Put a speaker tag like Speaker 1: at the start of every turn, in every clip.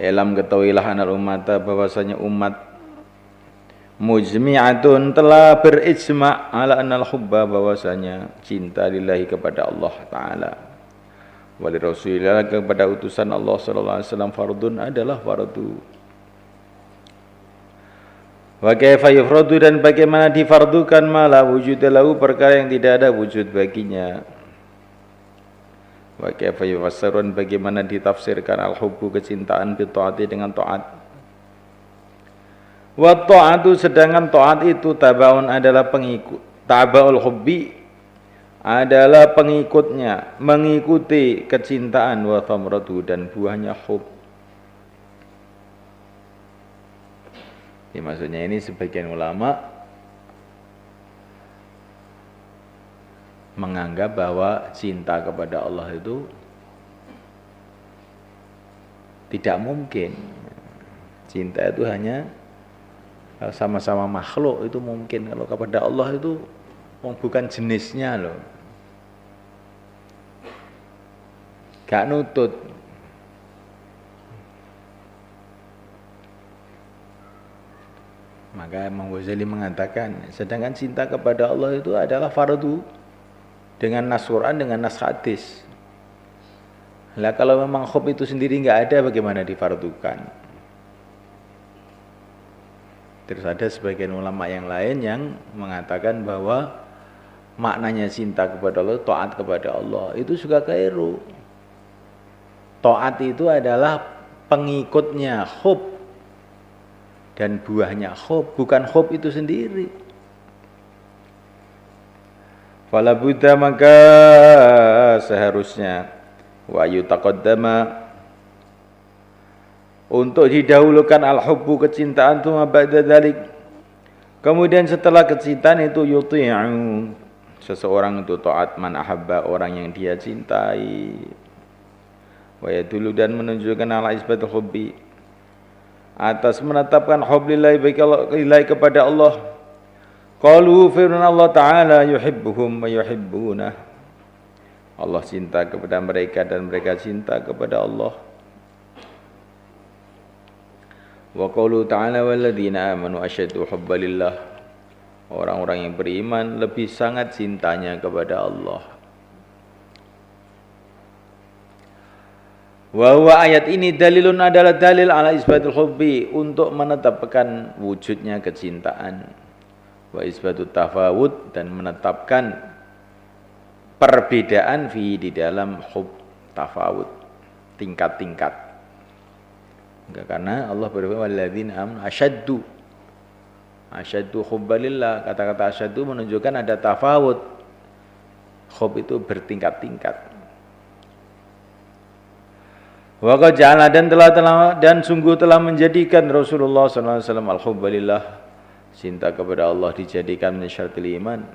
Speaker 1: Elam ketahuilah anal ummata bahwasanya umat mujmi'atun telah berijma' ala anal hubba bahwasanya cinta lillahi kepada Allah taala wali rasulillah kepada utusan Allah sallallahu alaihi wasallam fardun adalah fardu. Wa kaifa yufradu dan bagaimana difardukan ma la wujuda lahu perkara yang tidak ada wujud baginya. Wa kaifa yufassarun bagaimana ditafsirkan al-hubbu kecintaan bi taati dengan taat. Wa taatu sedangkan taat itu tabaun adalah pengikut. Tabaul hubbi adalah pengikutnya, mengikuti kecintaan wa thamratu dan buahnya hub. Ini maksudnya ini sebagian ulama menganggap bahwa cinta kepada Allah itu tidak mungkin. Cinta itu hanya sama-sama makhluk itu mungkin. Kalau kepada Allah itu bukan jenisnya loh. Gak nutut. Maka Imam Ghazali mengatakan sedangkan cinta kepada Allah itu adalah fardu dengan nas Quran, dengan nas hadis. Lah kalau memang hub itu sendiri enggak ada bagaimana difardukan? Terus ada sebagian ulama yang lain yang mengatakan bahwa maknanya cinta kepada Allah, taat kepada Allah itu juga keliru. Taat itu adalah pengikutnya hub dan buahnya hub, bukan hub itu sendiri. Fala budda maka seharusnya wa yutaqaddama untuk didahulukan al-hubbu kecintaan tsumma ba'da dzalik. Kemudian setelah kecintaan itu yuti'u seseorang itu taat man ahabba orang yang dia cintai. Wa yadullu dan menunjukkan ala isbatul hubbi atas menetapkan hubbillah bagi kepada Allah. Qalu firman Allah Ta'ala yuhibbuhum wa yuhibbunah. Allah cinta kepada mereka dan mereka cinta kepada Allah. Wa qalu Ta'ala walladzina amanu asyaddu hubbalillah. Orang-orang yang beriman lebih sangat cintanya kepada Allah. Wa huwa ayat ini dalilun adalah dalil ala isbatul hubbi untuk menetapkan wujudnya kecintaan. Wa isbatut tafawud dan menetapkan perbedaan fi di dalam hub tafawud tingkat-tingkat. Enggak karena Allah berfirman walladzina amanu asyaddu hubbalillah. Kata-kata asyaddu menunjukkan ada tafawud. Hub itu bertingkat-tingkat. Wa qad ja'ala dan sungguh telah menjadikan Rasulullah sallallahu alaihi wasallam al-hubbalillah cinta kepada Allah dijadikan syaratul iman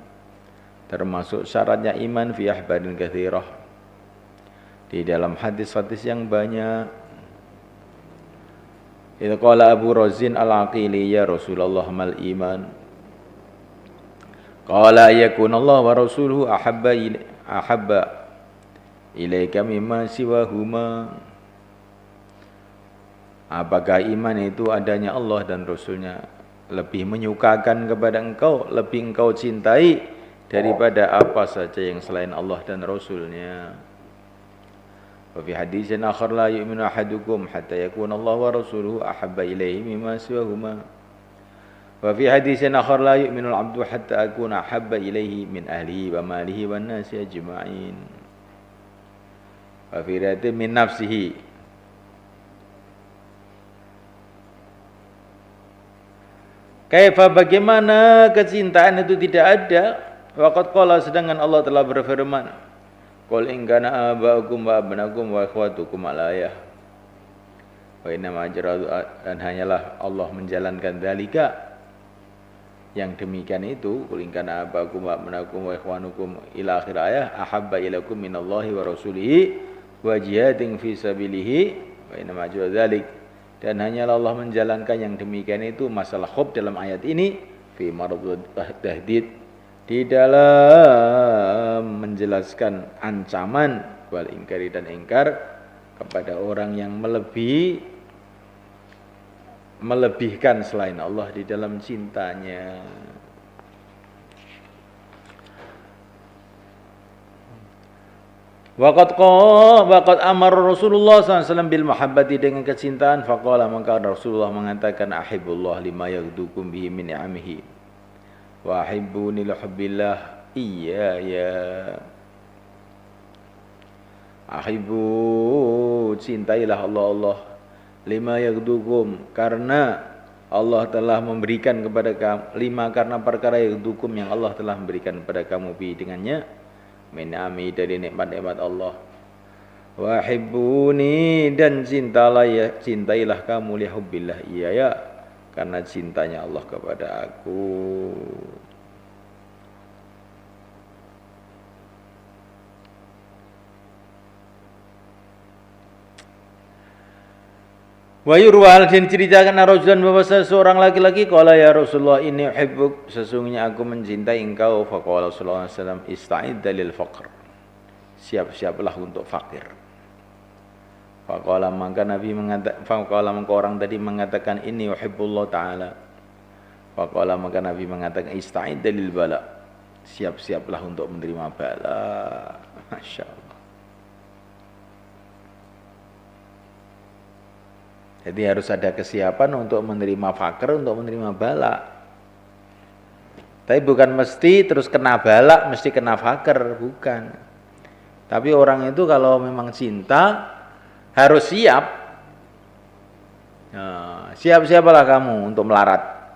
Speaker 1: termasuk syaratnya iman fi ahbarin katsirah di dalam hadis-hadis yang banyak. Itu qala Abu Razin al-Aqili ya Rasulullah mal iman qala yakun Allah wa rasuluhu ahabba ilaika mimma siwahuma. Apakah iman itu adanya Allah dan Rasulnya lebih menyukakan kepada engkau, lebih engkau cintai daripada apa saja yang selain Allah dan Rasulnya. Wa fi hadisin akhar la yu'minu ahadukum hatta yakuna Allah wa rasuluhu ahabba ilaihi mimma siwahuma. Wa fi hadisin akhar la yu'minu al-'abdu hatta akuna ahabba ilaihi min ahlihi wa malihi wan nasi ajma'in. Wa fi riwayatin min nafsihi. Kaifa bagaimana kecintaan itu tidak ada? Waqad qala sedangkan Allah telah berfirman, qul in kana aba'ukum wa abna'ukum wa ikhwatukum alayah. Wa inna ma dan hanyalah Allah menjalankan dzalika yang demikian itu qul in kana aba'ukum wa abna'ukum wa ikhwanukum ila akhir ayah ahabba ilakum minallahi wa rasulihi wa jihadin fi sabilihi wa inna ma dzalik. Dan hanyalah Allah menjalankan yang demikian itu masalah hub dalam ayat ini fi mardud tahdid di dalam menjelaskan ancaman wal ingkari dan ingkar kepada orang yang melebihi melebihkan selain Allah di dalam cintanya. Waqad amar Rasulullah SAW bil mahabbati, dengan kecintaan. Faqala, maka Rasulullah mengatakan, ahibbullah lima yaghdukum bihi min ni'amihi wa ahibbuni li hubbillah iyaya. Ahibbu, cintailah Allah lima yaghdukum, karena Allah telah memberikan kepada kamu, lima karena perkara yaghdukum yang Allah telah memberikan kepada kamu bi dengannya, min ni'ami, dari nikmat-nikmat Allah. Wa hibbuni, dan cintailah kamu li hubbillah iyaya, karena cintanya Allah kepada aku. Wa yurwal, dan ceritakan rajulan, bahwa seorang laki-laki, qala ya Rasulullah inni uhibbuk, sesungguhnya aku mencintai engkau. Faqala sallallahu alaihi wasallam, ista'id lil faqr, siap-siaplah untuk fakir. Faqala, maka orang tadi mengatakan inni uhibbullah ta'ala. Faqala, maka Nabi mengatakan ista'id lil bala, siap-siaplah untuk menerima bala. Masya Allah. Jadi harus ada kesiapan untuk menerima fakir, untuk menerima bala. Tapi bukan mesti terus kena bala, mesti kena fakir, bukan. Tapi orang itu kalau memang cinta harus siap. Nah, siap-siapalah kamu untuk melarat.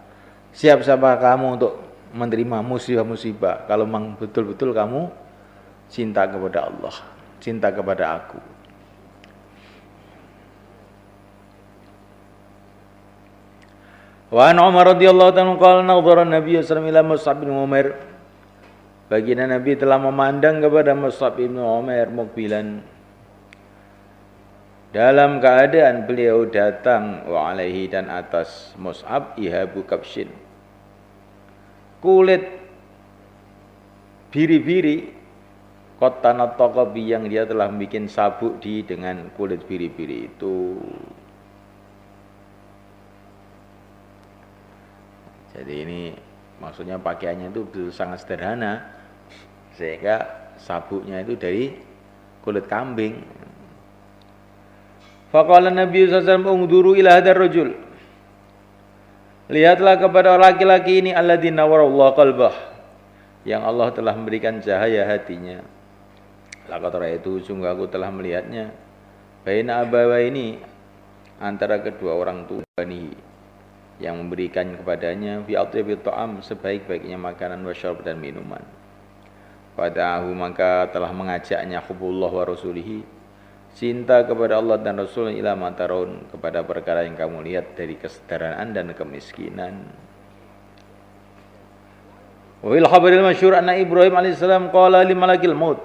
Speaker 1: Siap-siapalah kamu untuk menerima musibah-musibah. Kalau memang betul-betul kamu cinta kepada Allah, cinta kepada aku. Wa an Umar radhiyallahu ta'ala qala nadhara Nabi sallallahu alaihi wasallam ila Mus'ab bin Umair. Baginda Nabi telah memandang kepada Mus'ab bin Umair mukbilan, dalam keadaan beliau datang, wa alaihi, dan atas Mus'ab ihabu kabshin, kulit biri-biri, qattanat taqabi, yang dia telah membuat sabuk dengan kulit biri-biri itu. Jadi ini maksudnya pakaiannya itu betul sangat sederhana, sehingga sabuknya itu dari kulit kambing. Faqala Nabi sallallahu alaihi wasallam, ungduru ila hadar rajul, lihatlah kepada laki-laki ini, alladzi nawwarallahu qalbah, yang Allah telah memberikan cahaya hatinya. Laqad ra'aitu, sungguh aku telah melihatnya, baina abawaini, antara kedua orang tua bani, yang memberikan kepadanya fi atyabi ta'am, sebaik-baiknya makanan, wasyarab, dan minuman. Fada'ahu, maka telah mengajaknya hubbullah wa rasulihi, cinta kepada Allah dan Rasul, ila mataron, kepada perkara yang kamu lihat dari kesederhanaan dan kemiskinan. Wa fil khabaril masyhur anna Ibrahim alaihissalam qala li malakil maut,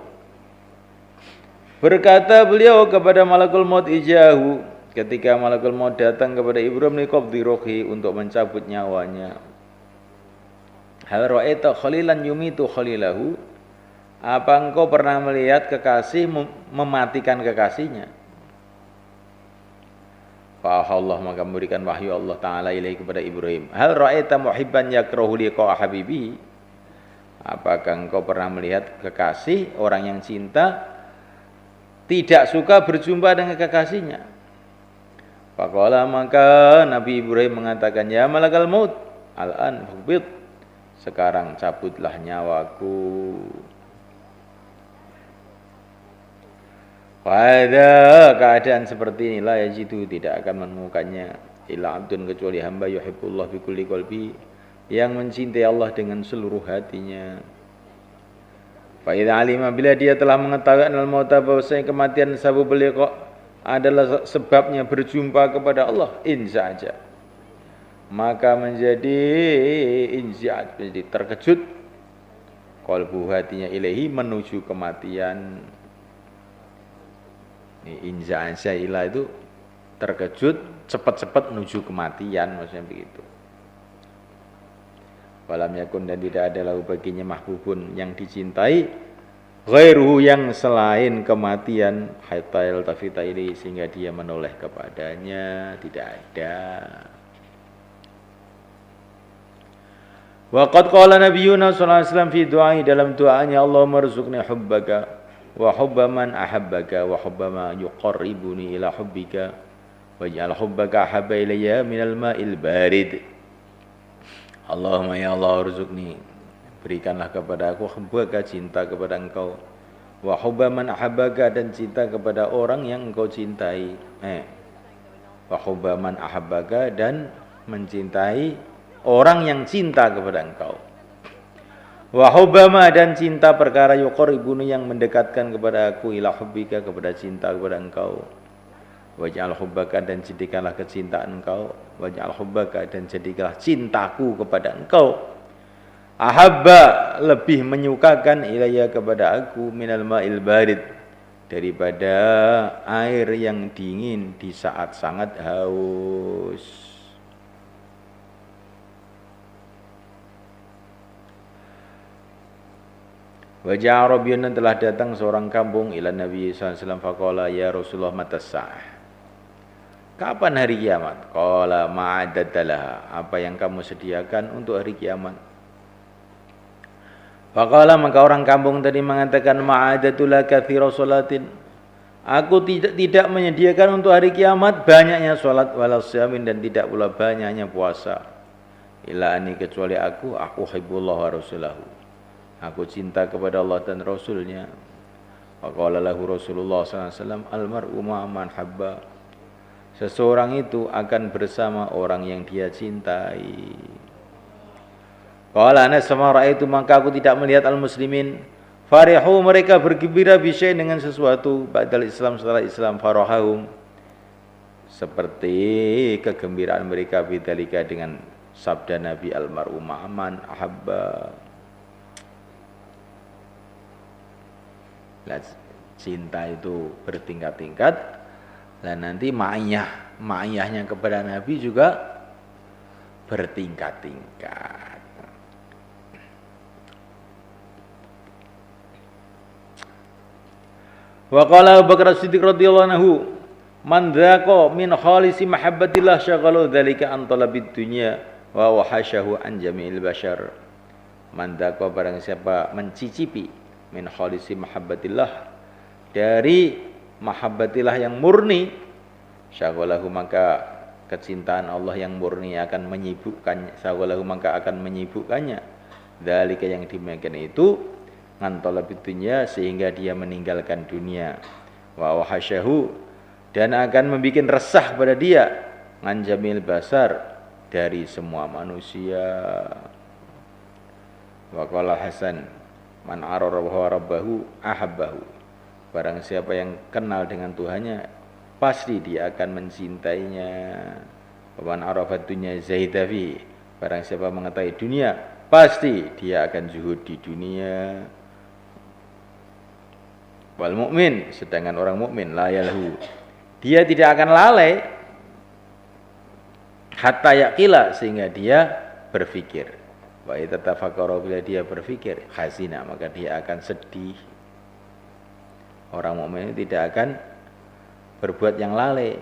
Speaker 1: berkata beliau kepada malakul maut, ijahu, ketika malakul maut datang kepada Ibrahim, liqabdi ruhi, untuk mencabut nyawanya. Hal ra'aita khalilan yumitu khalilahu, apa engkau pernah melihat kekasih mematikan kekasihnya? Fa Allah, maka memberikan wahyu Allah Ta'ala ilaihi, kepada Ibrahim. Hal ra'aita muhibban yakrahu liqa habibi, apakah engkau pernah melihat kekasih, orang yang cinta tidak suka berjumpa dengan kekasihnya? Faqala, maka Nabi Ibrahim mengatakan, ya malakal maut, al-an faqbid, sekarang cabutlah nyawaku. Pada keadaan seperti inilah yajidu, tidak akan menemukannya, illa abdun, kecuali hamba, yuhibbullah bi kulli qalbi, yang mencintai Allah dengan seluruh hatinya. Fa idza alima, bila dia telah mengetahui anal mauta, bahwasanya kematian sabab beliau adalah sebabnya berjumpa kepada Allah, inzaja, maka menjadi inziat, menjadi terkejut, qalbu, hatinya, ilahi, menuju kematian. Inzaja ilah itu terkejut, cepat-cepat menuju kematian, maksudnya begitu. Walam yakun, dan tidak ada lahu baginya mahbubun, yang dicintai, ghairuhu, yang selain kematian, hatta yaltafita ilaihi, sehingga dia menoleh kepadanya, tidak ada. Wa qad qala nabiyuna sallallahu alaihi wasallam fi du'ai, dalam doanya, Allahumma rzuqni hubbaka wa hubba man ahabbaka wa hubba ma yuqarribuni ila hubbika waj'al hubbaka ahabba ilayya minal ma'il barid. Allahumma ya Allah rzuqni, berikanlah kepada aku hubbaka, cinta kepada engkau, wa hubba man ahabbaka, dan cinta kepada orang yang engkau cintai. Wa hubba man ahabbaka, dan mencintai orang yang cinta kepada engkau. Wa hubbama, dan cinta perkara yuqarribuni, yang mendekatkan kepada aku, ila hubbika, kepada cinta kepada engkau. Waj'al hubbaka, dan jadikanlah kecintaan engkau, waj'al hubbaka, dan jadikanlah cintaku kepada engkau, ahabba, lebih menyukakan, ilayya, kepada aku, minal ma'il barid, daripada air yang dingin di saat sangat haus. Wajah Arabiyyun, telah datang seorang kampung ila Nabi SAW, faqala ya Rasulullah mata sa'ah, kapan hari kiamat? Qala ma'adadalaha, apa yang kamu sediakan untuk hari kiamat? Faqala, maka orang kampung tadi mengatakan, ma'adadulaka fi rasolatin, aku tidak menyediakan untuk hari kiamat banyaknya salat, wala siyamin, dan tidak pula banyaknya puasa, ila ani, kecuali aku hibbullah wa rasulahu, aku cinta kepada Allah dan Rasulnya. Faqala lahu Rasulullah SAW, almar'u ma'aman habba, seseorang itu akan bersama orang yang dia cintai. Qala ana sama ra'aitu, maka aku tidak melihat al-muslimin farihu, mereka bergembira bisyai, dengan sesuatu, ba'dal Islam, setelah Islam, farahahum, seperti kegembiraan mereka bidzalika, dengan sabda Nabi, almar'u ma'aman ahabba. Cinta itu bertingkat-tingkat, dan nanti ma'iyahnya kepada Nabi juga bertingkat-tingkat. Wa qala Abu Bakar As-Siddiq radhiyallahu anhu, man dhaqa min khalisi mahabbatillah syaghalu dzalika an talabid dunya wa wahasyahu an jami'il bashar. Man dhaqa, barang siapa mencicipi, min khalisi mahabbatillah, dari mahabbatillah yang murni, syaghalahu, maka kecintaan Allah yang murni akan menyibukkan, syaghalahu, maka akan menyibukkannya, dzalika, yang demikian itu, ngantalabid dunya, sehingga dia meninggalkan dunia, wa wahasyahu, dan akan membuat resah pada dia, nganjamil basar, dari semua manusia. Wa qala Hasan, man arafa rabbahu ahabbahu, barang siapa yang kenal dengan Tuhannya, pasti dia akan mencintainya. Man arafa dunya zahida fi, barang siapa mengetahui dunia, pasti dia akan zuhud di dunia. Wal mukmin, sedangkan orang mukmin, la yalhu, dia tidak akan lalai, hatta yaqila, sehingga dia berfikir. Wa idza tafakkara, bila dia berfikir, khazina, maka dia akan sedih. Orang mukmin tidak akan berbuat yang lalai,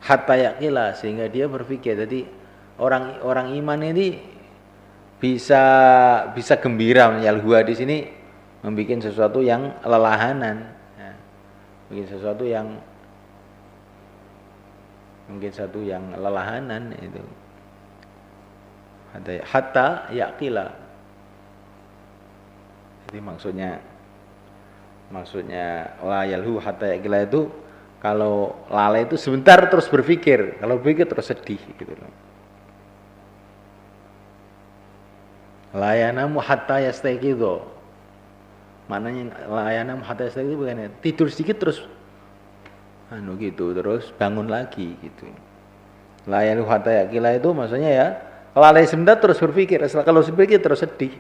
Speaker 1: hatta yaqila, sehingga dia berfikir. Jadi orang iman ini bisa gembira. Yalhua di sini membuat sesuatu yang lelahanan, ya. Bikin sesuatu yang mungkin satu yang lelahanan itu. Hatta yaqila. Jadi maksudnya la yalhu hatta yaqila itu, kalau lalai itu sebentar terus berpikir, kalau berpikir terus sedih gitu loh. La yanamu hatta yastayqidhu. Maknanya la yanamu hatta yastayqidhu bukan tidur sedikit terus gitu, terus bangun lagi gitu. La yalhu hatta yaqila itu maksudnya ya, lalai sebentar terus berpikir, kalau berpikir terus sedih.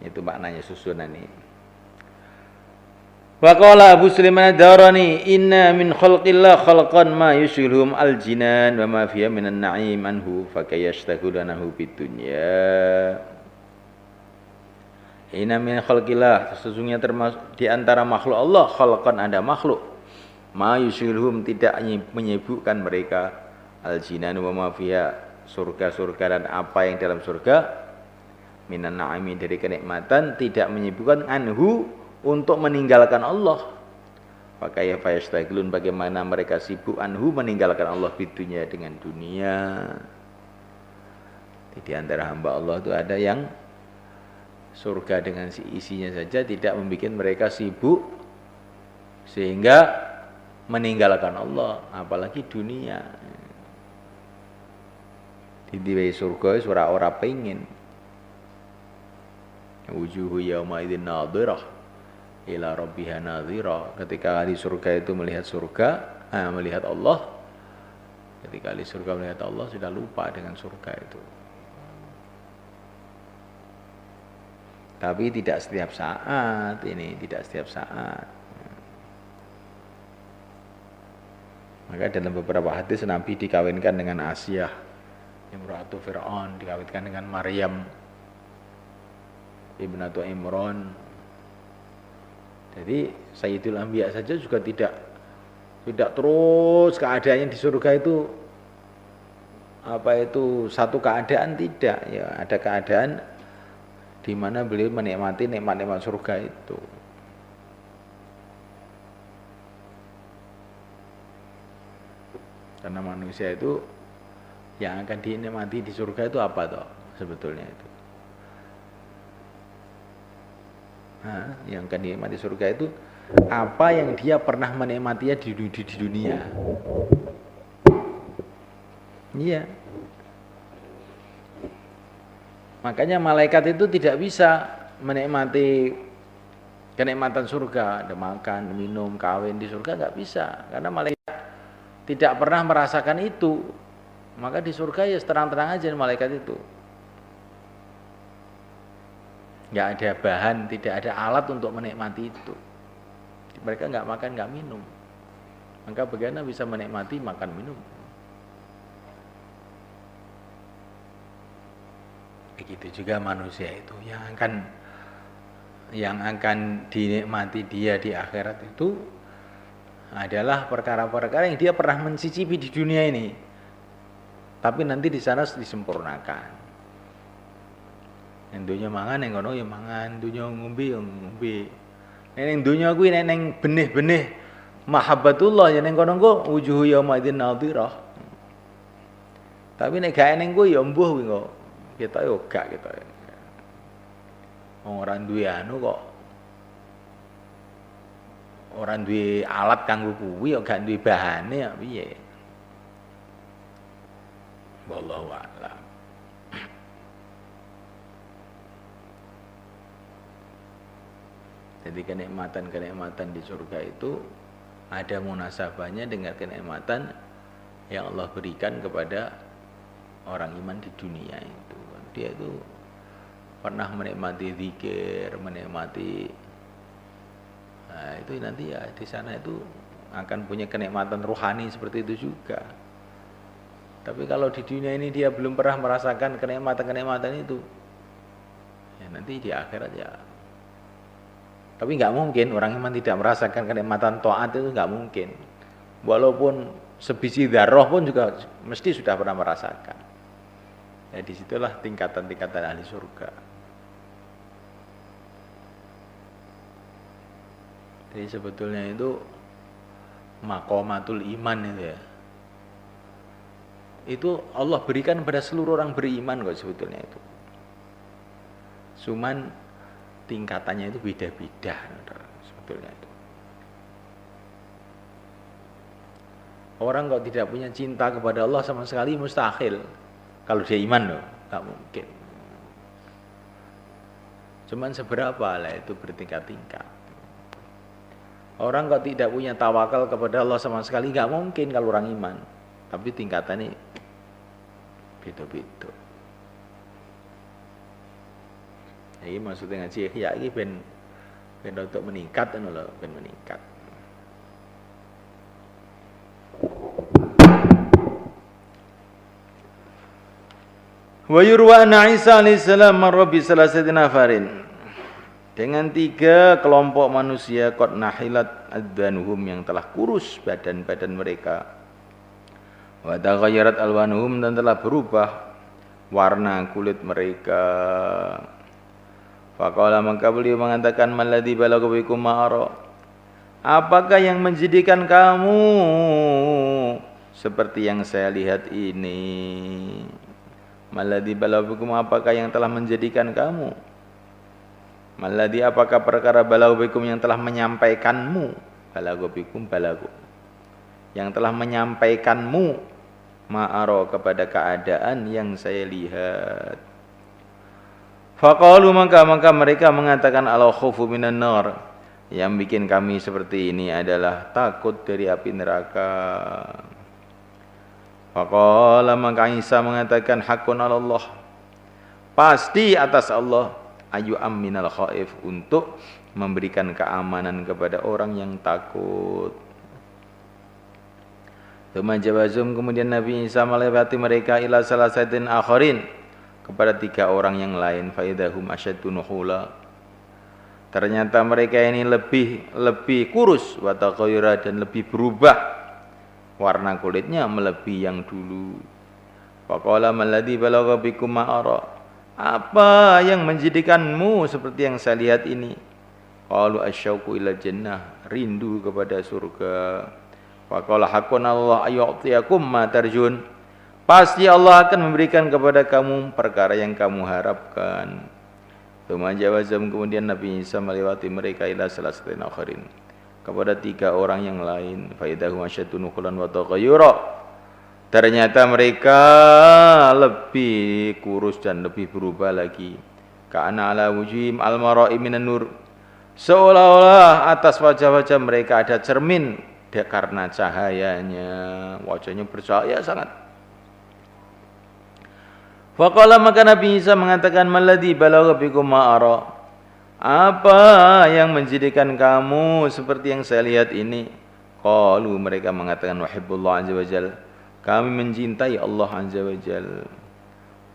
Speaker 1: Itu maknanya susunan ini. Wa qala Abu Sulaiman ad-Darani, inna min khalqillah khalqan ma yushghilhum al-jinan wa ma fiha minan na'im anhu fa kayashtagulanahu bid dunya. Inna min khalqillah, sesungguhnya termasuk di antara makhluk Allah, khalqan, ada makhluk, ma yushghilhum, tidak menyibukkan mereka, al-jinan wa ma fiha, surga-surga dan apa yang dalam surga minan na'imi dari kenikmatan, tidak menyibukkan anhu untuk meninggalkan Allah. Pakaya fayastagilun, bagaimana mereka sibuk anhu meninggalkan Allah di dunia dengan dunia. Di antara hamba Allah itu ada yang surga dengan isinya saja tidak membuat mereka sibuk sehingga meninggalkan Allah, apalagi dunia. Di surga ora pengen. Wujuhu yawma idzin nadhirah ila rabbiha nadhirah. Ketika ahli surga itu melihat surga, melihat Allah. Ketika ahli surga melihat Allah sudah lupa dengan surga itu. Tapi tidak setiap saat ini, tidak setiap saat. Maka dalam beberapa hadis Nabi dikawinkan dengan Asyah, Imratu Fir'aun, dikawinkan dengan Maryam Ibnatu Imran. Jadi Sayyidul Anbiya saja juga tidak terus keadaannya di surga itu satu keadaan, tidak ya, ada keadaan di mana beliau menikmati nikmat-nikmat surga itu. Karena manusia itu yang akan dinikmati di surga itu apa toh sebetulnya itu? Yang akan dinikmati surga itu apa yang dia pernah menikmatinya di dunia. Iya. Makanya malaikat itu tidak bisa menikmati kenikmatan surga, ada makan, minum, kawin di surga, nggak bisa, karena malaikat tidak pernah merasakan itu. Maka di surga ya terang-terang aja malaikat itu. Nggak ada bahan, tidak ada alat untuk menikmati itu. Mereka nggak makan, nggak minum. Maka bagaimana bisa menikmati makan minum? Begitu juga manusia itu yang akan dinikmati dia di akhirat itu adalah perkara-perkara yang dia pernah mencicipi di dunia ini. Tapi nanti di sana disempurnakan. Yang dunia mangan, yang kono ya mangan, dunia ngombe ya ngombe. Ning dunia kuwi nek benih-benih mahabbatullah ya ning kono kok wujuhu yauma idzin nadhirah. Tapi nek gak ning kuwi ya mbuh kuwi kok. Kita yo gak kita. Wong ora duwe anu kok. Ora duwe alat kanggo kuwi kok gak duwe bahane ya piye. Wallahu a'lam. Jadi kenikmatan-kenikmatan di surga itu ada munasabahnya dengan kenikmatan yang Allah berikan kepada orang iman di dunia itu. Dia itu pernah menikmati zikir, menikmati itu nanti ya di sana itu akan punya kenikmatan rohani seperti itu juga. Tapi kalau di dunia ini dia belum pernah merasakan kenikmatan-kenikmatan itu, ya nanti di akhirat ya. Tapi nggak mungkin orang iman tidak merasakan kenikmatan taat, itu nggak mungkin. Walaupun sebiji dzarrah pun juga mesti sudah pernah merasakan. Ya disitulah tingkatan-tingkatan ahli surga. Jadi sebetulnya itu maqamatul iman itu ya. Itu Allah berikan pada seluruh orang beriman kok sebetulnya itu. Cuman tingkatannya itu beda-beda sebetulnya itu. Orang kok tidak punya cinta kepada Allah sama sekali mustahil. Kalau dia iman loh, nggak mungkin. Cuman seberapa lah itu bertingkat-tingkat. Orang kok tidak punya tawakal kepada Allah sama sekali, nggak mungkin kalau orang iman. Tapi tingkatannya beda-beda. Jadi maksudnya ngaji ya ini ben untuk meningkat loh, ben meningkat. Wa yurwa anna Isa alaihissalam marra bi salasati nafarin. Dengan 3 kelompok manusia qad nahilat adzanuhum yang telah kurus badan-badan mereka. Wa taghayyarat alwanuhum dan telah berubah warna kulit mereka. Faqala, maka beliau mengatakan, malladzi balagha bikum ma ara, apakah yang menjadikan kamu seperti yang saya lihat ini? Malladzi balagha bikum, apakah yang telah menjadikan kamu? Malladzi, apakah perkara balagha bikum yang telah menyampaikanmu? Balagha bikum, balagha, yang telah menyampaikanmu ma'aro, kepada keadaan yang saya lihat. Faqalu, maka mereka mengatakan, ala khaufu minan nar, yang bikin kami seperti ini adalah takut dari api neraka. Faqala, maka Isa mengatakan, hakun ala Allah, pasti atas Allah, ayu aminal khaif, untuk memberikan keamanan kepada orang yang takut. Tumajawazum, kemudian Nabi Isa melewati mereka, ila salasatin akharin, kepada 3 orang yang lain. Faidahum asyaddu nuhula, ternyata mereka ini lebih kurus, wa taghayyara, dan lebih berubah warna kulitnya melebihi yang dulu. Faqala, malladzi balagha bikum ma ara, apa yang menjadikanmu seperti yang saya lihat ini? Qalu asyauqu ila jannah, rindu kepada surga. Faqala, hakun Allah ayyu'tiyakum ma tarjun, pasti Allah akan memberikan kepada kamu perkara yang kamu harapkan. Tumajawazam, kemudian Nabi Isa melewati mereka, ila salasatin akharin, kepada 3 orang yang lain. Faidahum asyaddu nuqlan wa taghayyura, ternyata mereka lebih kurus dan lebih berubah lagi. Ka'ana ala wujuhim al-mara'i minan nur, seolah-olah atas wajah-wajah mereka ada cermin karena cahayanya, wajahnya bercahaya sangat. Faqala, maka Nabi Isa mengatakan, malladzi balagha bikum ma ara, apa yang menjadikan kamu seperti yang saya lihat ini? Qalu, mereka mengatakan, wahibbullah azza wajal, kami mencintai Allah azza wajal.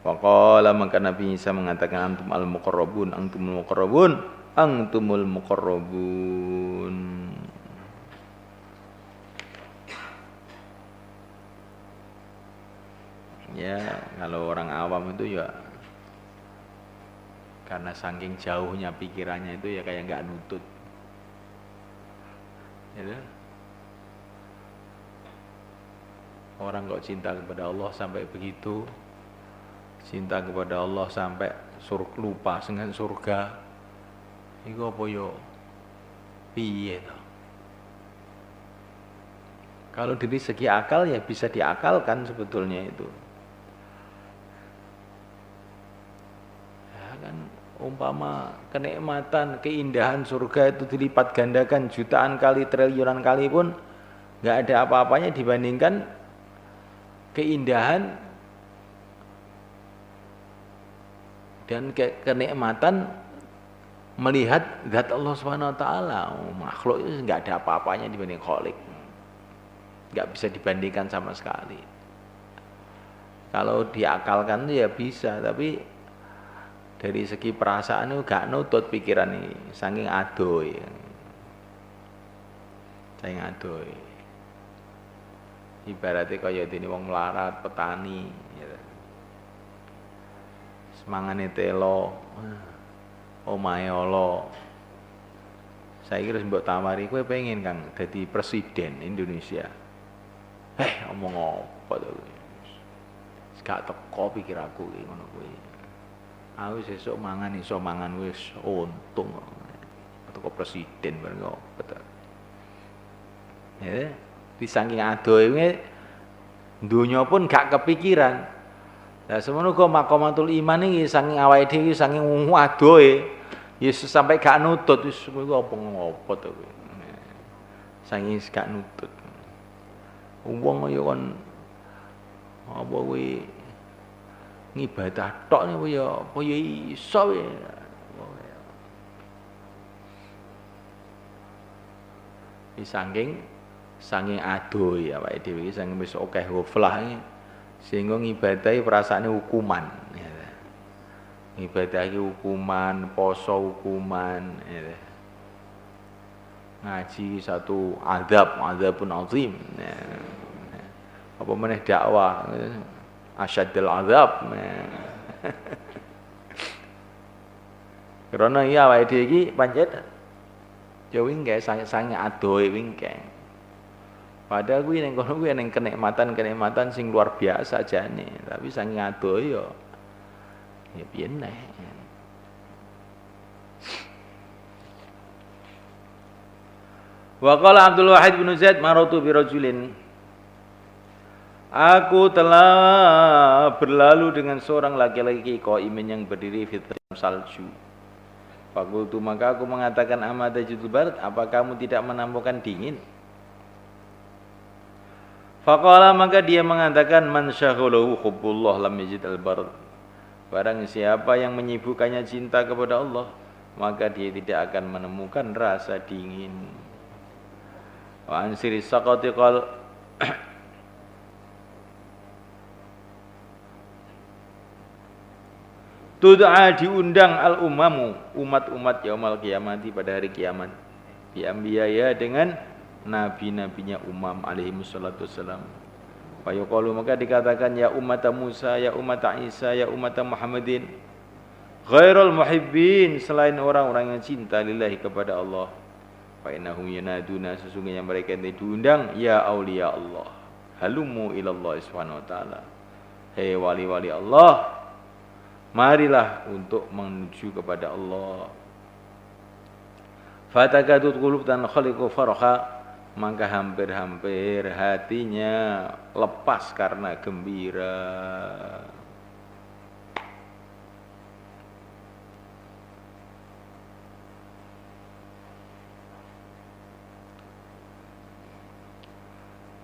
Speaker 1: Faqala, maka Nabi Isa mengatakan, antum al-muqarrabun, antumul muqarrabun, antumul muqarrabun. Ya, kalau orang awam itu ya karena saking jauhnya pikirannya itu ya kayak nggak nutut. Ya, orang kok cinta kepada Allah sampai begitu, cinta kepada Allah sampai lupa dengan surga, itu apa yo? Piye toh? Kalau dari segi akal ya bisa diakalkan sebetulnya itu. Umpama kenikmatan, keindahan surga itu dilipat gandakan jutaan kali, triliunan kali pun nggak ada apa-apanya dibandingkan keindahan dan kenikmatan melihat zat Allah Subhanahu wa taala. Makhluk itu nggak ada apa-apanya dibanding Khalik, nggak bisa dibandingkan sama sekali. Kalau diakalkan itu ya bisa, tapi dari segi perasaan itu gak nutut pikiran ini, saking adoy. Saking adoy. Ibaratnya kaya dene wong melarat, petani, gitu. Semangane telo, omahe ala. Saiki wis mbok tawari, kowe pengen Kang dadi presiden Indonesia. Omong apa to kowe? Gak teko pikir aku iki ngono kuwi. Aku sesuk mangan iso mangan wis untung. Teko presiden bareng apa to. Ya, di saking adohe dunya pun gak kepikiran. Lah semono kok maqamatul iman iki saking awake dhewe saking adohe, Yesus sampai gak nutut wis kowe apa to kowe. Saking gak nutut. Wong ya kon apa kuwi ngibadah tok niku ya apa ya iso ya. Saking adoh ya awake dhewe iki saking wis akeh ghaflah sehingga ngibadahi perasaane hukuman ya. Ngibadahi hukuman, poso hukuman ya. Ngaji satu azabun azim ya. Apa meneh dakwah asyadul azab Karena iya awake dhewe iki pancet ya wingke sange adohe wingke. Padahal kuwi ning kono kuwi ning kenikmatan sing luar biasa jane, tapi sange adohe ya piye neh. Wa qala Abdul Wahid bin Zaid maratu bi rajulin. Aku telah berlalu dengan seorang laki-laki qaimin yang berdiri di dalam salju. Fakultu maka aku mengatakan amada judul barat, apa kamu tidak menampakkan dingin? Faqala maka dia mengatakan man syaghalahu hubbullah lam yajid al-barad. Barang siapa yang menyibukkannya cinta kepada Allah, maka dia tidak akan menemukan rasa dingin. Wa ansiri saqati qal Tud'a diundang al-umamu, umat-umat yaumal qiyamati pada hari kiamat. Bi anbiya dengan nabi-nabinya umam alaihi wassalatu wassalam. Fa yuqalu maka dikatakan ya umat Musa, ya umat Isa, ya umat Muhammadin. Ghairul muhibbin, selain orang-orang yang cinta lillahi kepada Allah. Fa innahum yanaduna, sesungguhnya mereka yang diundang ya auliya Allah. Halumu ilallah subhanahu wa ta'ala. Hei wali-wali Allah, marilah untuk menuju kepada Allah. Fatakadut qulub dan khaliqu farha, maka hampir-hampir hatinya lepas karena gembira.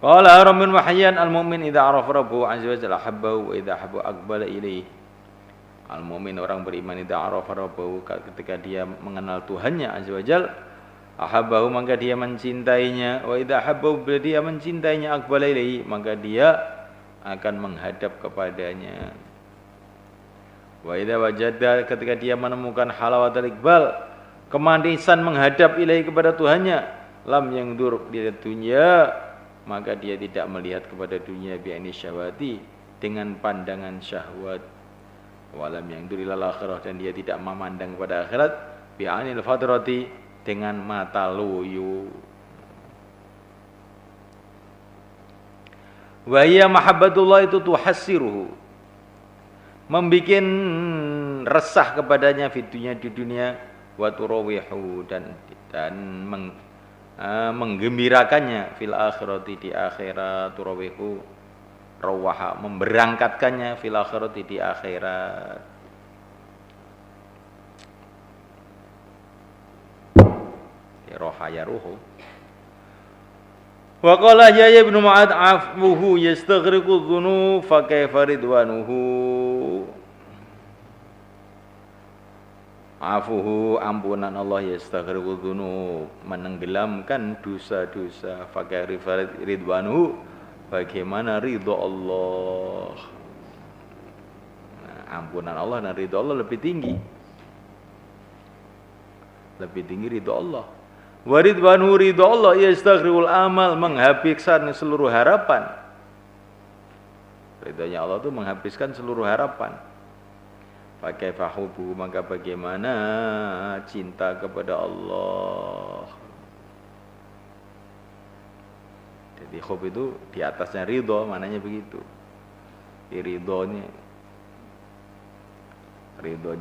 Speaker 1: Qala Haram bin Wahyan al-mu'min idza arafa rabbahu azza wa jalla habbahu wa idza habba aqbala ilaihi. Al-mu'min orang beriman idza arafa rabbahu, ketika dia mengenal Tuhannya azza wa jalla, ahabbahu maka dia mencintainya, wa idza habbahu bila dia mencintainya aqbala ilaihi, maka dia akan menghadap kepadanya. Wa idza wajada, ketika dia menemukan halawatul iqbal, kemanisan menghadap ilaihi kepada Tuhannya, lam yangdur di dunia, maka dia tidak melihat kepada dunia bi'aini syahwati, dengan pandangan syahwat. Walam yang durilal akhirah, dan dia tidak memandang kepada akhirat bi'anil fadrati, dengan mata loyo. Wa hiya mahabbatullah itu tuhassiruhu, membikin resah kepadanya di dunia, wa turawihu, dan menggembirakannya fil akhirati di akhirat, turawihu rawaha, memberangkatkannya fil akhirati di akhirat. Roha ya ruhu. Wa qala Yahya ibn Mu'adz afuhu yastaghriqu dhunub fa kaifa ridwanuhu. Afuhu, ampunan Allah, yastaghriqu dhunub, menenggelamkan dosa-dosa. Fa kaifa ridwanuhu, bagaimana ridha Allah. Nah, ampunan Allah dan ridha Allah lebih tinggi. Lebih tinggi ridha Allah. Wa ridwanu ridha Allah yastaghriqul amal, menghabiskan seluruh harapan. Ridhanya Allah itu menghabiskan seluruh harapan. Pakai fahubu, maka bagaimana cinta kepada Allah. Jadi hub itu di atasnya ridho, maknanya begitu. Di ridhonya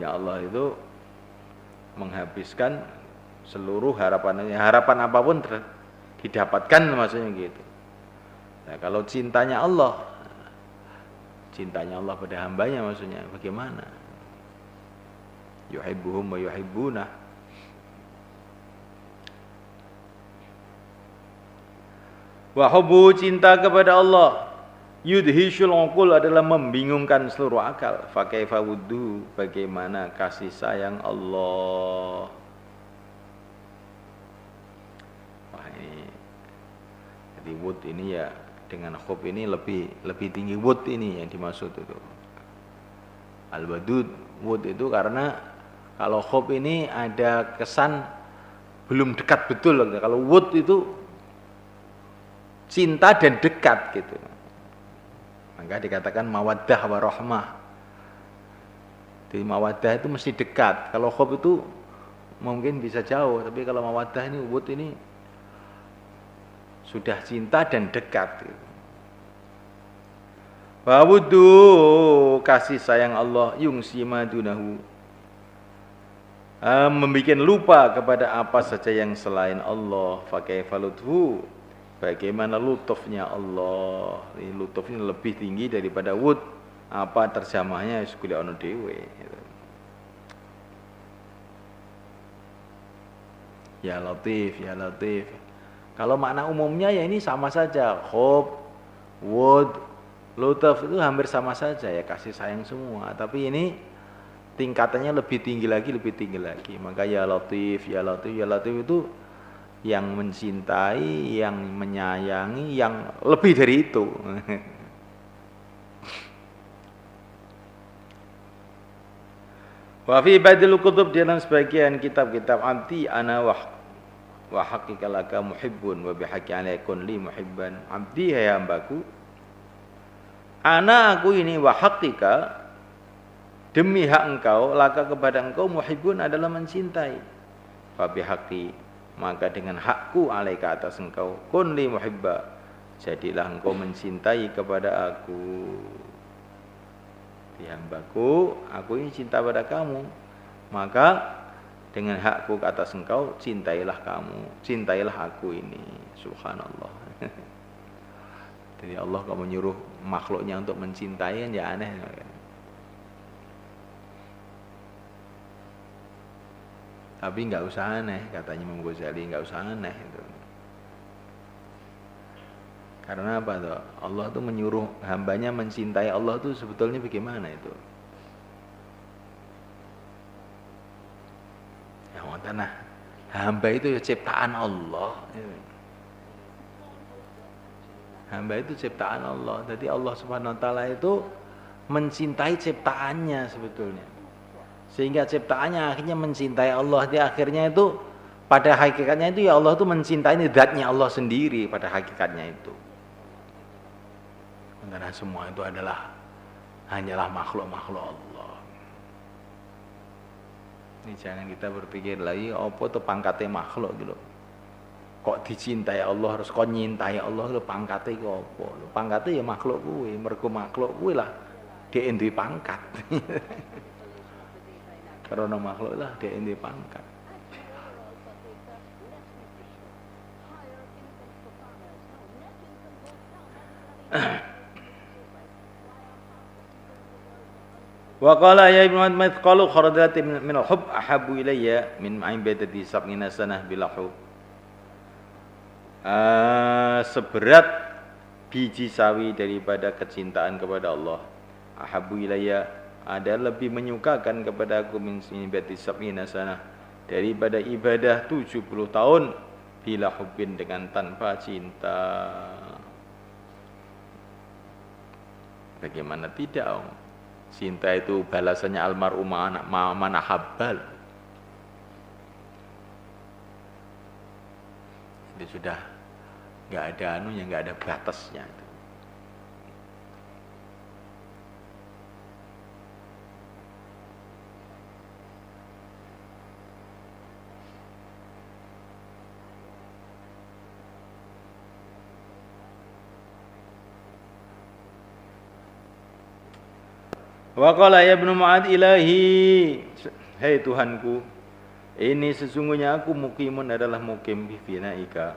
Speaker 1: Allah itu menghabiskan seluruh harapannya, harapan apapun didapatkan, maksudnya gitu. Nah, kalau cintanya Allah pada hambanya, maksudnya bagaimana? Yuhibbuhum wa yuhibbunah. Wa hubbu, cinta kepada Allah, yudhishul uqul, adalah membingungkan seluruh akal. Fa kaifa wuddu, bagaimana kasih sayang Allah. Wah, ini jadi wud ini ya, dengan hub ini lebih tinggi wud ini yang dimaksud itu. Al-wadud, wud itu karena kalau hub ini ada kesan belum dekat betul. Kalau wud itu cinta dan dekat gitu. Maka dikatakan mawaddah warahmah. Jadi mawaddah itu mesti dekat. Kalau khub itu mungkin bisa jauh, tapi kalau mawaddah ini wud ini sudah cinta dan dekat. Wa wuddu kasih sayang Allah yungsi madunahu, membikin lupa kepada apa saja yang selain Allah. Fa kaifa lutfu, bagaimana lutufnya Allah. Ini lutufnya lebih tinggi daripada wud. Apa terjemahnya sekuli ono dhewe. Ya Latif, ya Latif. Kalau makna umumnya ya ini sama saja. Khub, wud, lutuf itu hampir sama saja ya, kasih sayang semua. Tapi ini tingkatannya lebih tinggi lagi, lebih tinggi lagi. Maka ya Latif, ya Latif, ya Latif itu yang mencintai, yang menyayangi, yang lebih dari itu. Wa fi badil kutub, dalam sebagian kitab-kitab abdi ana wa haqqika laka muhibbun wa bihaqqi alaikun li muhibban. Abdi, hai hambaku, ana aku ini wa haqqika, demi hak engkau, laka kepada engkau, muhibbun adalah mencintai. Fa bihaqqi, maka dengan hakku alaika atas engkau, kun li muhibba, jadilah engkau mencintai kepada aku. Hambaku, aku ini cinta pada kamu, maka dengan hakku ke atas engkau, cintailah kamu, cintailah aku ini. Subhanallah. Jadi Allah kalau menyuruh makhluknya untuk mencintai kan ya aneh. Tapi nggak usah aneh, katanya Imam Ghazali, nggak usah aneh itu. Karena apa tuh? Allah tuh menyuruh hambanya mencintai Allah tuh sebetulnya bagaimana itu? Ya wonten, hamba itu ya ciptaan Allah. Hamba itu ciptaan Allah. Jadi Allah Subhanahu wa taala itu mencintai ciptaannya sebetulnya. Sehingga ciptaannya akhirnya mencintai Allah. Di akhirnya itu pada hakikatnya itu ya Allah itu mencintai zatnya Allah sendiri pada hakikatnya itu. Karena semua itu hanyalah makhluk-makhluk Allah. Ini jangan kita berpikir lagi apa tuh pangkatnya makhluk gitu. Kok dicintai Allah harus kok nyintai Allah, lho pangkatnya iku apa? Pangkatnya ya makhluk kuwi, mergo makhluk kuwi lah dhek duwe pangkat. Karena makhluk lah dhek duwe pangkat. Wa qala ya ibnu mithqalu khardalatin min al-hub ahabbu ilayya min ma'ibadati sab'ina sanah bila hub. Seberat biji sawi daripada kecintaan kepada Allah. Ahabbu ilayya, ada lebih menyukakan kepada aku min ma'ibadati sab'ina sanah, daripada ibadah 70 tahun bila hubbin, dengan tanpa cinta. Bagaimana tidak? Cinta itu balasannya almar'u man ahabbal. Itu sudah nggak ada anunya, nggak ada batasnya itu. Wa qala ya ibnu Mu'ad ilahi, hai Tuhanku, ini sesungguhnya aku mukimun adalah mukim bi finaika,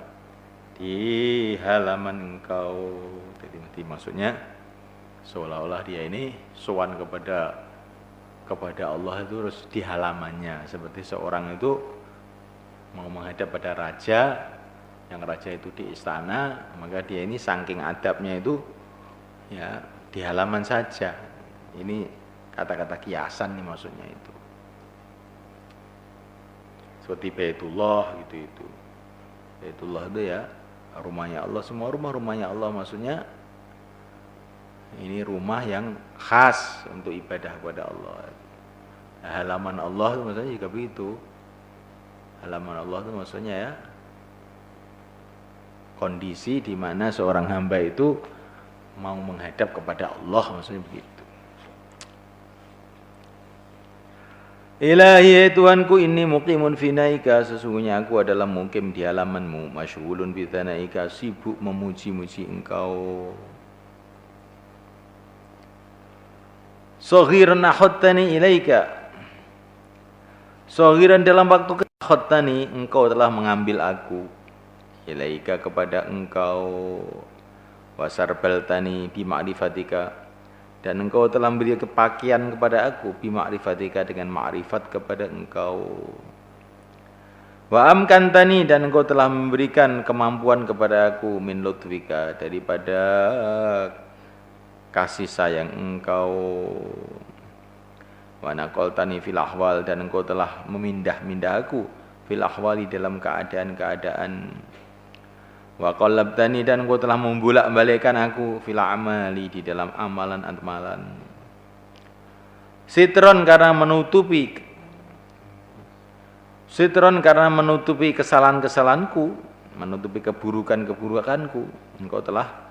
Speaker 1: di halaman engkau. Jadi maksudnya seolah-olah dia ini sowan kepada Allah itu harus di halamannya, seperti seorang itu mau menghadap pada raja, yang raja itu di istana, maka dia ini saking adabnya itu ya di halaman saja. Ini kata-kata kiasan nih maksudnya itu. Seperti Baitullah gitu itu. Baitullah itu ya rumahnya Allah, semua rumahnya Allah, maksudnya ini rumah yang khas untuk ibadah kepada Allah. Nah, halaman Allah itu maksudnya juga begitu. Halaman Allah itu maksudnya ya kondisi di mana seorang hamba itu mau menghadap kepada Allah, maksudnya begitu. Ilahi Tuhanku, inni muqimun finaika, sesungguhnya aku adalah mukim di halamanmu, masyghulun bi thanaika, sibuk memuji-muji engkau. Saghiran akhadtani ilaika, saghiran dalam waktu kecil, akhadtani engkau telah mengambil aku, ilaika kepada engkau, wasarbaltani bi ma'rifatika, dan engkau telah memberi kepakian kepada aku bi ma'rifatika, dengan ma'rifat kepada engkau. Wa amkantani, dan engkau telah memberikan kemampuan kepada aku min lutfika, daripada kasih sayang engkau. Wa naqaltani fil ahwal, dan engkau telah memindah-mindah aku fil ahwali, dalam keadaan-keadaan. Wa qallabtani, dan engkau telah membolak-balikkan aku fil amali, di dalam amalan-amalan. Sitron, karena menutupi, sitron karena menutupi kesalahan-kesalahanku, menutupi keburukan-keburukanku, engkau telah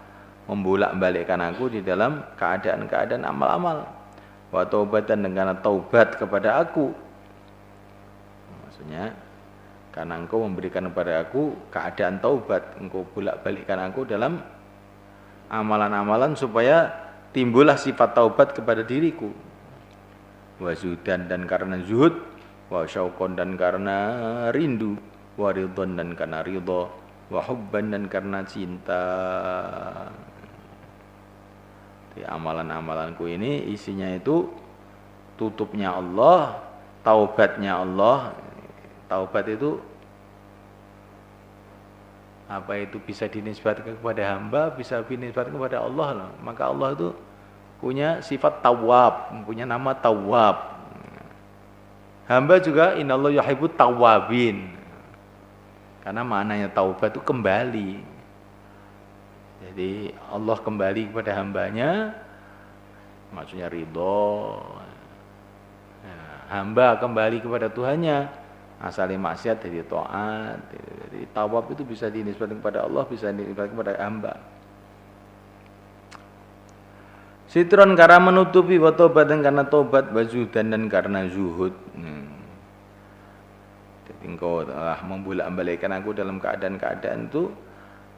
Speaker 1: membolak-balikkan aku di dalam keadaan-keadaan amal-amal. Wa taubatan, dengan taubat kepada aku, maksudnya karena engkau memberikan kepada aku keadaan taubat, engkau bolak-balikkan aku dalam amalan-amalan supaya timbullah sifat taubat kepada diriku. Wa zuhdan, dan karena zuhud, wa syauqan, dan karena rindu, wa ridhon, dan karena ridha, wa hubban, dan karena cinta. Di amalan-amalanku ini isinya itu tutupnya Allah, taubatnya Allah. Taubat itu apa, itu bisa dinisbatkan kepada hamba, bisa dinisbatkan kepada Allah loh. Maka Allah itu punya sifat tawwab, punya nama tawwab. Hamba juga innallaha yuhibbut tawwabin. Karena maknanya taubat itu kembali. Jadi Allah kembali kepada hambanya, maksudnya ridho. Nah, hamba kembali kepada Tuhannya, asali maksiat jadi taat. Jadi tawab itu bisa dinisbatkan kepada Allah, bisa dinisbatkan kepada hamba. Sitron, karena menutupi, wa taubatan, karena taubat, wa zuhdan, dan karena zuhud. Jadi engkau telah membolak-balikkan aku dalam keadaan-keadaan itu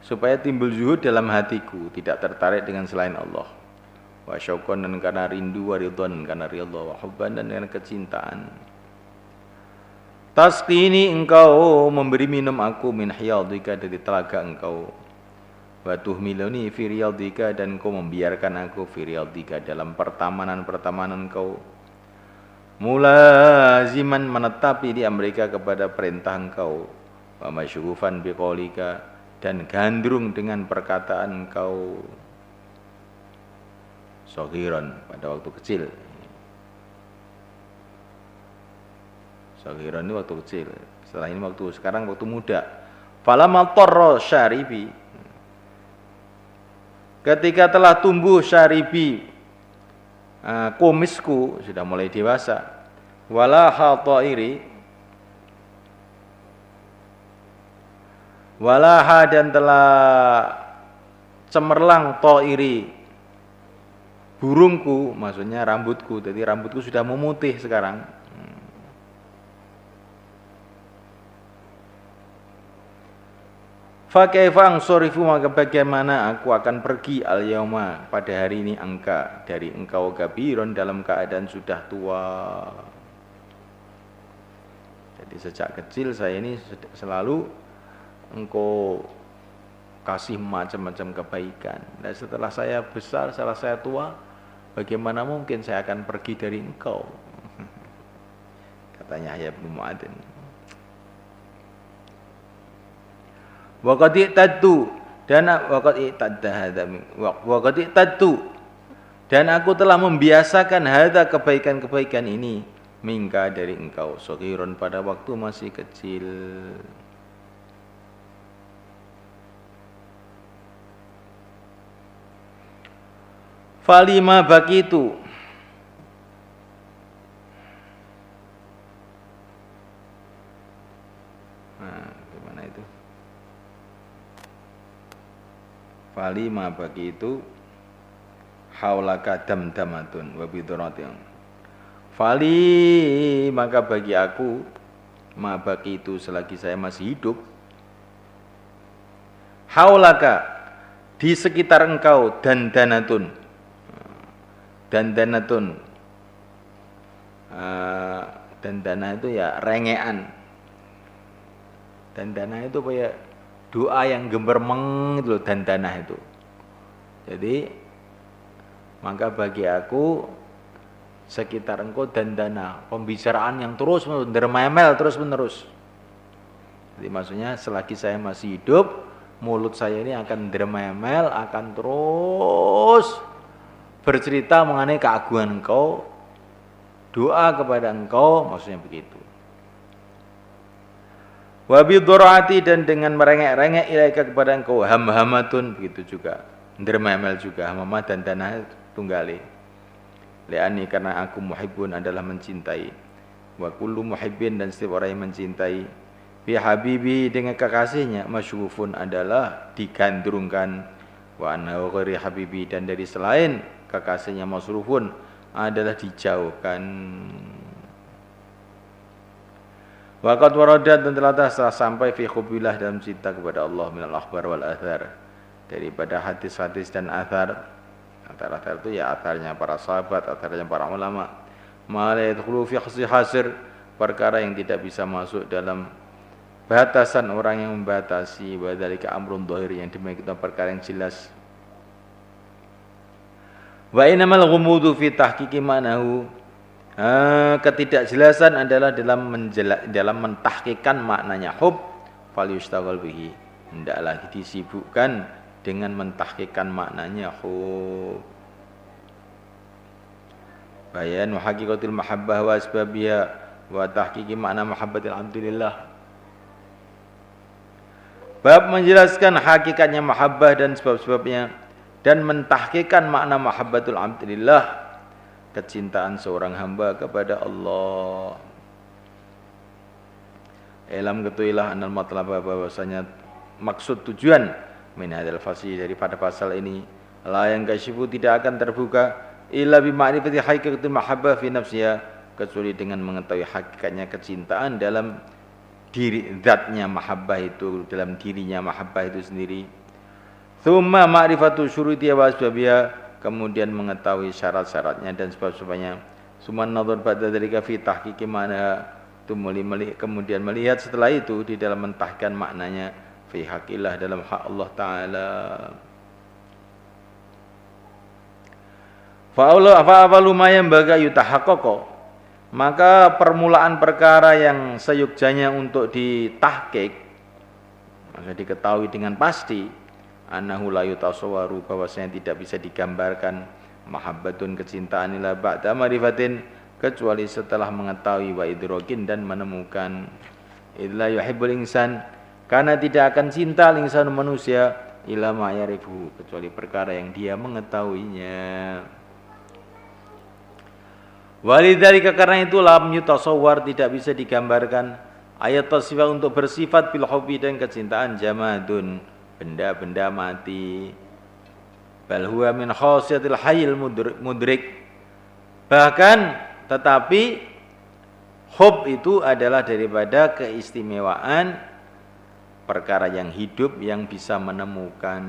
Speaker 1: supaya timbul zuhud dalam hatiku, tidak tertarik dengan selain Allah. Wa syauqan, dan karena rindu, wa ridwan, karena ridha, wa hubban, dan karena kecintaan. Tasqini, engkau memberi minum aku min hiyadika, dari telaga engkau. Wa tuhmiluni fi riyadika, dan engkau membiarkan aku fi riyadika, dalam pertamanan-pertamanan engkau. Mulaziman, menetapi di mereka kepada perintah engkau. Wa masyghufan biqaulika, dan gandrung dengan perkataan engkau. Saghiran, pada waktu kecil. Saghiran ini waktu kecil. Setelah ini sekarang waktu muda. Falamma tarra syaribi, ketika telah tumbuh syaribi, kumisku sudah mulai dewasa. Walaha ta'iri, walaha, dan telah cemerlang ta'iri, burungku, maksudnya rambutku. Jadi rambutku sudah memutih sekarang. Fa kaifa ansorifu, maka bagaimana aku akan pergi al yauma, pada hari ini, angka dari engkau, kabiron, dalam keadaan sudah tua. Jadi sejak kecil saya ini selalu engkau kasih macam-macam kebaikan. Dan setelah saya besar, setelah saya tua, bagaimana mungkin saya akan pergi dari engkau? Katanya Yahya bin Mu'adzin. Waqad i'tadtu, dan aku telah membiasakan hadza, kebaikan-kebaikan ini, mingka, dari engkau, saghiron, pada waktu masih kecil. Falima bakitu, gimana itu? Falima bakitu haulaka damdamatun wa bidrotin. Fali, maka bagi aku, ma baki itu selagi saya masih hidup, haulaka, di sekitar engkau, dandanatun, dandanatun, dandana itu ya rengean, dandana itu apa ya, doa yang gemermeng itu loh, dandana itu. Jadi maka bagi aku sekitar engkau dandana, pembicaraan yang terus dermemel terus menerus. Jadi maksudnya selagi saya masih hidup, mulut saya ini akan dermemel, akan terus bercerita mengenai keagungan engkau, doa kepada engkau, maksudnya begitu. Wabi dhurati, dan dengan merengek-rengek ilaika kepada engkau, hamhamatun, begitu juga. Dermemel juga, hamamah dan dana tunggali. Li'ani, karena aku muhibbun adalah mencintai. Wa kullu muhibbin, dan setiap orang yang mencintai. Bi habibi, dengan kekasihnya, masyufun adalah digandrungkan. Wa annahu ghairi habibi, dan dari selain kekasihnya masrufun adalah dijauhkan. Waqad waradat, dan telah sampai fi khubillah, dalam cinta kepada Allah, minal akhbar wal athar, daripada hadis-hadis dan athar. Athar-athar itu ya atharnya para sahabat, atharnya para ulama. Ma la yadkhulu fi hasir, perkara yang tidak bisa masuk dalam batasan orang yang membatasi. Wa dzalika amrun dhahir, yang demikian perkara yang jelas. Wa innamal ghumudu fi tahqiqi ma'nahu, ketidakjelasan adalah dalam mentahqiqkan maknanya hub. Fal yustaghal bihi, hendaklah disibukkan dengan mentahqiqkan maknanya hub. Bayan haqiqatul mahabbah wa asbabiha wa tahqiqi makna mahabbatil abdillah. Bab menjelaskan hakikatnya mahabbah dan sebab-sebabnya, dan mentahqiqkan makna mahabbatul abdillah, kecintaan seorang hamba kepada Allah. Elam ketahuilah anal matlaba, bahwasanya maksud tujuan min hadzal fasih, daripada pasal ini, la yang kasyifu, tidak akan terbuka illa bi ma'rifati haqiqatil mahabbah fi nafsiha, kecuali dengan mengetahui hakikatnya kecintaan dalam diri, zatnya mahabbah itu, dalam dirinya mahabbah itu sendiri. Tsumma ma'rifatu syurutiha wa asbabiha, kemudian mengetahui syarat-syaratnya dan sebab-sebabnya. Suman nadhar ba'da dzalika fi tahqiqi ma'na, kemudian melihat setelah itu di dalam mentahkan maknanya, fi haqqillah, dalam hak Allah Ta'ala. Fa'awalu ma yanbaga yutahaqqaqo, maka permulaan perkara yang seyukjanya untuk ditahqiq, maka diketahui dengan pasti, annahu la yutasawwaru, bahwasanya tidak bisa digambarkan, mahabbatun, kecintaan, ila ba'da marifatin, kecuali setelah mengetahui, wa idrokin, dan menemukan. Illa yuhibbul insan, karena tidak akan cinta insan manusia, ila ma ya'rifu, kecuali perkara yang dia mengetahuinya. Walidzalika, karena itu, lam yutasawwar, tidak bisa digambarkan, ayat tasifah, untuk bersifat bil hubbi, dan kecintaan, jamadun, benda-benda mati, bal huwa min khasiyatil hayyil mudrik, bahkan tetapi hub itu adalah daripada keistimewaan perkara yang hidup yang bisa menemukan.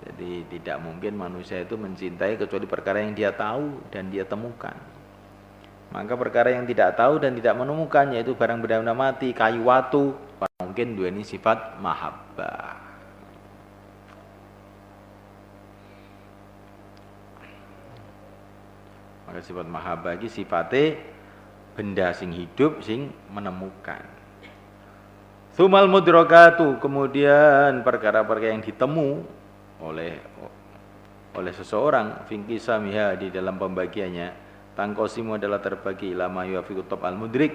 Speaker 1: Jadi tidak mungkin manusia itu mencintai kecuali perkara yang dia tahu dan dia temukan. Maka perkara yang tidak tahu dan tidak menemukan, yaitu barang benda mati, kayu, watu, mungkin dua ini sifat mahabbah. Maka sifat mahabbah ini sifatnya benda sing hidup sing menemukan. Tsumal mudrakatu, kemudian perkara-perkara yang ditemu oleh seseorang, finkisamiha, di dalam pembagiannya, tangkosimu adalah terbagi, ilama yuafiqut tab'al mudrik,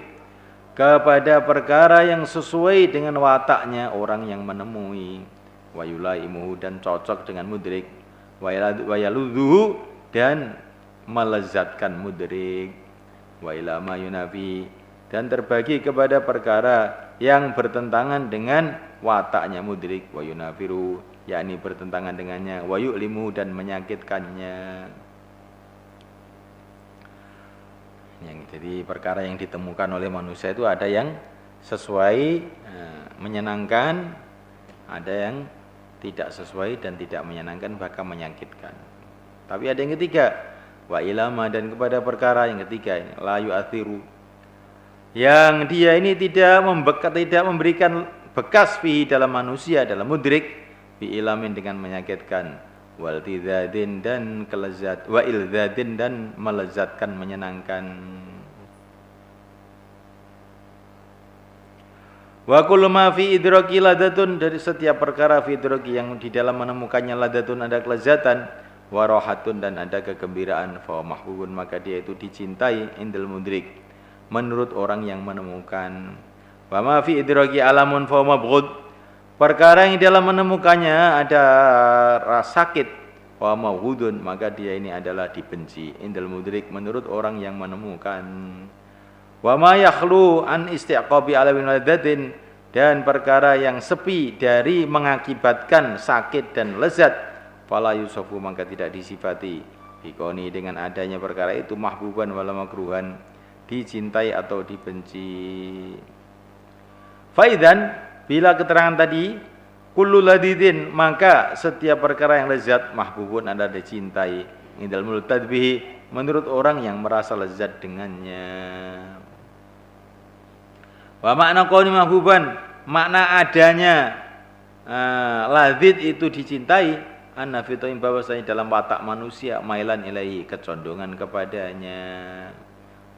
Speaker 1: kepada perkara yang sesuai dengan wataknya orang yang menemui, wayulaimuhu, dan cocok dengan mudrik, wayaludhuhu, dan melezatkan mudrik, wa ilama yunafi, dan terbagi kepada perkara yang bertentangan dengan wataknya mudrik, wa yunafiru, yakni bertentangan dengannya, wa yu'limu dan menyakitkannya. Jadi perkara yang ditemukan oleh manusia itu ada yang sesuai, menyenangkan, ada yang tidak sesuai dan tidak menyenangkan, bahkan menyakitkan. Tapi ada yang ketiga, wa ilama, dan kepada perkara yang ketiga ini, la yu'athiru, yang dia ini tidak memberikan bekas fi dalam manusia, dalam mudrik, bi ilamin dengan menyakitkan, wal tidzadin dan kelezat, wa ildzadin dan melezatkan, menyenangkan. Wa kullu ma fi idraki ladatun, dari setiap perkara fi idraki yang di dalam menemukannya ladatun ada kelezatan, wa rahatun dan ada kegembiraan, fa mahbubun maka dia itu dicintai, indal mudrik menurut orang yang menemukan. Wa ma fi idraki alamun fa mabghud, perkara yang dalam menemukannya ada rasa sakit, wa mawhudun maka dia ini adalah dibenci, indal mudrik menurut orang yang menemukan. Wa ma yakhlu an istiqabi alamin ladatin, dan perkara yang sepi dari mengakibatkan sakit dan lezat, fala yusafu maka tidak disifati, bikoni dengan adanya perkara itu, mahbuban wala makruhan, dicintai atau dibenci. Faidan, bila keterangan tadi, kullu ladidin maka setiap perkara yang lezat, mahbubun anda dicintai, indal multadbihi menurut orang yang merasa lezat dengannya. Wa makna qauli mahbuban, makna adanya ladzid itu dicintai, anna fi ta'im bahwasanya dalam watak manusia, mailan ilaihi kecondongan kepadanya.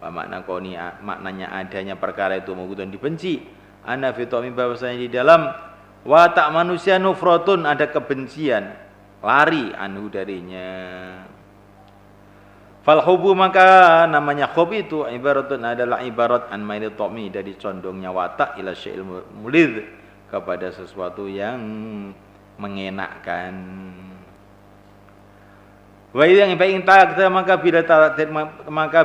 Speaker 1: Wa makna qauli, maknanya adanya perkara itu mahbubun dibenci, anna fi ta'im bahwasanya di dalam watak manusia nufratun ada kebencian, lari anhu darinya. Fal hubu maka namanya hub itu ibaratun adalah ibarat an maili ta'mi, dari condongnya watak ila syai'il mulidh, kepada sesuatu yang mengenakkan. Wa yang baik tak maka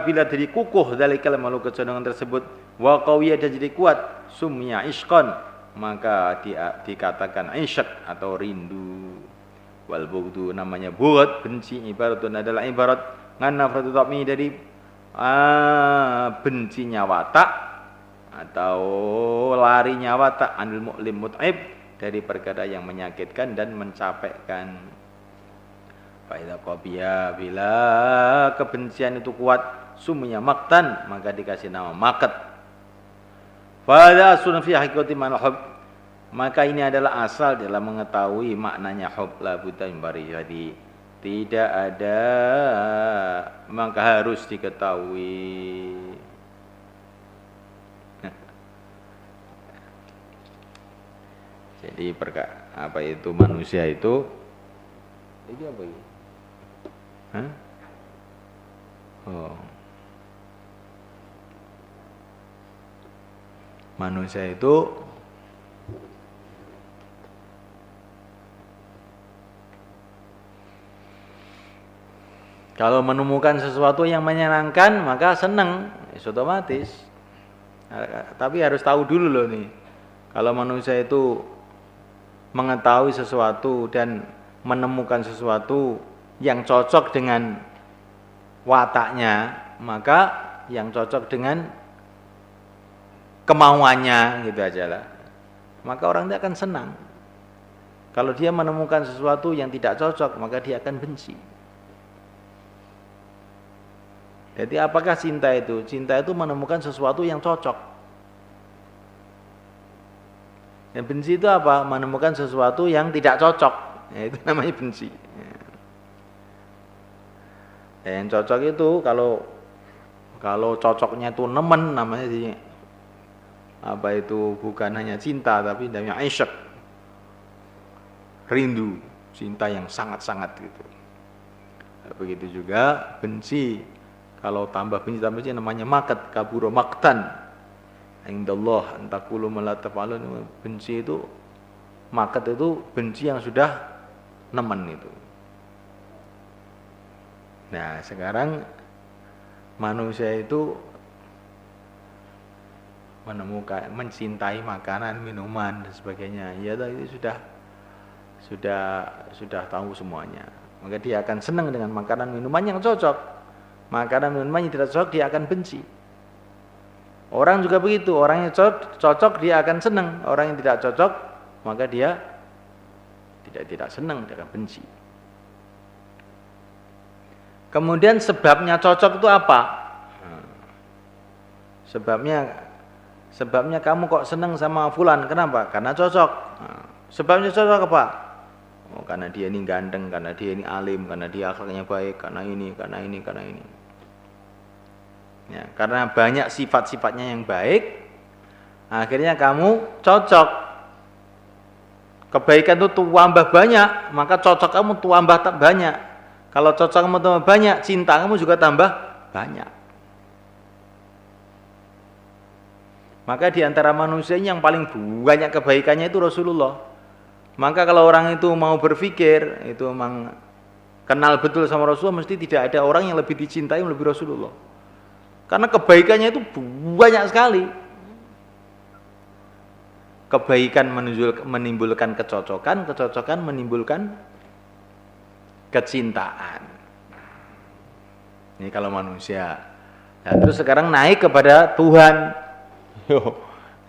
Speaker 1: bila jadi kukuh dari malu kecondongan tersebut, wa qawiyah dan jadi kuat, sumya ishqan maka dikatakan isyq atau rindu. Wal bughdu namanya bughd, benci, ibaratun adalah ibarat nganna nafratu ta'mi, dari bencinya watak atau larinya watak, anil mu'lim mut'ib, dari perkara yang menyakitkan dan mencapekkan. Fa'idha qabiya, bila kebencian itu kuat, sumnya maktan maka dikasih nama makat. Fa'adha asun fi hakikati man hub, maka ini adalah asal dalam mengetahui maknanya hub, la budda min bariyadi, tidak ada maka harus diketahui. Jadi apa itu manusia itu? Ini apa ini? Hah? Oh. Manusia itu kalau menemukan sesuatu yang menyenangkan maka senang, otomatis. Tapi harus tahu dulu loh nih. Kalau manusia itu mengetahui sesuatu dan menemukan sesuatu yang cocok dengan wataknya, maka yang cocok dengan kemauannya, gitu aja lah. Maka orang itu akan senang. Kalau dia menemukan sesuatu yang tidak cocok, maka dia akan benci. Jadi apakah cinta itu? Cinta itu menemukan sesuatu yang cocok. Dan benci itu apa? Menemukan sesuatu yang tidak cocok. Ya, itu namanya benci. Ya, yang cocok itu kalau cocoknya itu nemen, namanya sih apa itu, bukan hanya cinta tapi namanya isyq, rindu, cinta yang sangat-sangat gitu. Begitu juga benci. Kalau tambah benci namanya makat, kaburo maktan indallah antakulu malatafalun. Benci itu, makat itu benci yang sudah nemen itu. Nah sekarang manusia itu menemukan, mencintai makanan, minuman dan sebagainya, ya itu sudah sudah tahu semuanya. Maka dia akan senang dengan makanan minuman yang cocok. Makanan minuman yang tidak cocok dia akan benci. Orang juga begitu, orang yang cocok dia akan senang, orang yang tidak cocok maka dia tidak senang, dia akan benci. Kemudian sebabnya cocok itu apa? Sebabnya kamu kok senang sama fulan, kenapa? Karena cocok. Sebabnya cocok apa? Oh, karena dia ini ganteng, karena dia ini alim, karena dia akhlaknya baik, karena ini. Ya, karena banyak sifat-sifatnya yang baik, akhirnya kamu cocok. Kebaikan itu tambah banyak, maka cocok kamu tambah banyak. Kalau cocok kamu tambah banyak, cinta kamu juga tambah banyak. Maka di antara manusia yang paling banyak kebaikannya itu Rasulullah. Maka kalau orang itu mau berpikir, itu memang kenal betul sama Rasulullah, mesti tidak ada orang yang lebih dicintai lebih Rasulullah. Karena kebaikannya itu banyak sekali. Kebaikan menimbulkan kecocokan, kecocokan menimbulkan kecintaan. Ini kalau manusia. Nah, terus sekarang naik kepada Tuhan.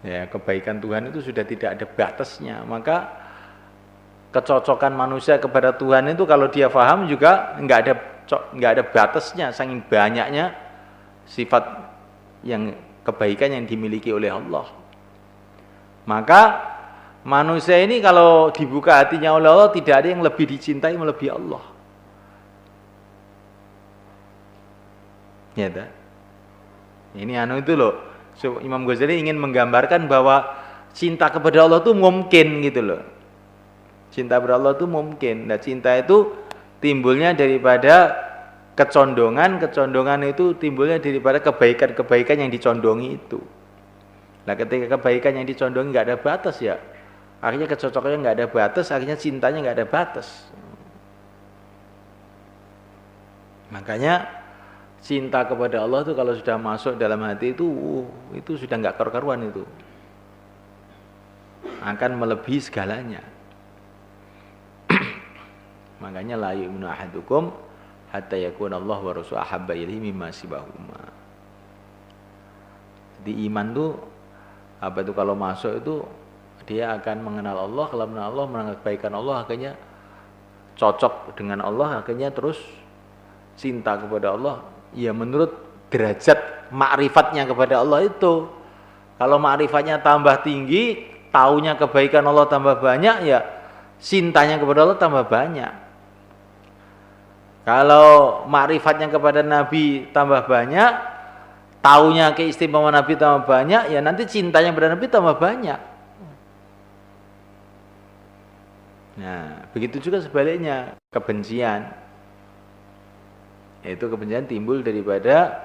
Speaker 1: Ya, kebaikan Tuhan itu sudah tidak ada batasnya. Maka kecocokan manusia kepada Tuhan itu kalau dia paham juga nggak ada batasnya, saking banyaknya sifat yang kebaikan yang dimiliki oleh Allah. Maka manusia ini kalau dibuka hatinya oleh Allah, tidak ada yang lebih dicintai melebihi Allah. Ya, ini itu loh. So, Imam Ghazali ingin menggambarkan bahwa cinta kepada Allah itu mungkin gitu loh. Cinta kepada Allah itu mungkin. Nah, cinta itu timbulnya daripada kecondongan itu timbulnya daripada kebaikan-kebaikan yang dicondongi itu. Nah, ketika kebaikan yang dicondongi nggak ada batas ya, akhirnya kecocokannya nggak ada batas, akhirnya cintanya nggak ada batas. Makanya cinta kepada Allah itu kalau sudah masuk dalam hati itu sudah nggak karu-karuan itu, akan melebihi segalanya. Makanya la yu'minu ahadukum hatta yakuna Allah wa rasuluhu ahabba ilaihi mimma sibahuma. Jadi iman tuh apa itu kalau masuk itu dia akan mengenal Allah, kalau mengenal Allah, mengenal kebaikan Allah, akhirnya cocok dengan Allah, akhirnya terus cinta kepada Allah. Ya menurut derajat ma'rifatnya kepada Allah itu. Kalau ma'rifatnya tambah tinggi, taunya kebaikan Allah tambah banyak, ya cintanya kepada Allah tambah banyak. Kalau ma'rifatnya kepada Nabi tambah banyak, taunya keistimewaan Nabi tambah banyak, ya nanti cintanya kepada Nabi tambah banyak. Nah, begitu juga sebaliknya, kebencian. Yaitu kebencian timbul daripada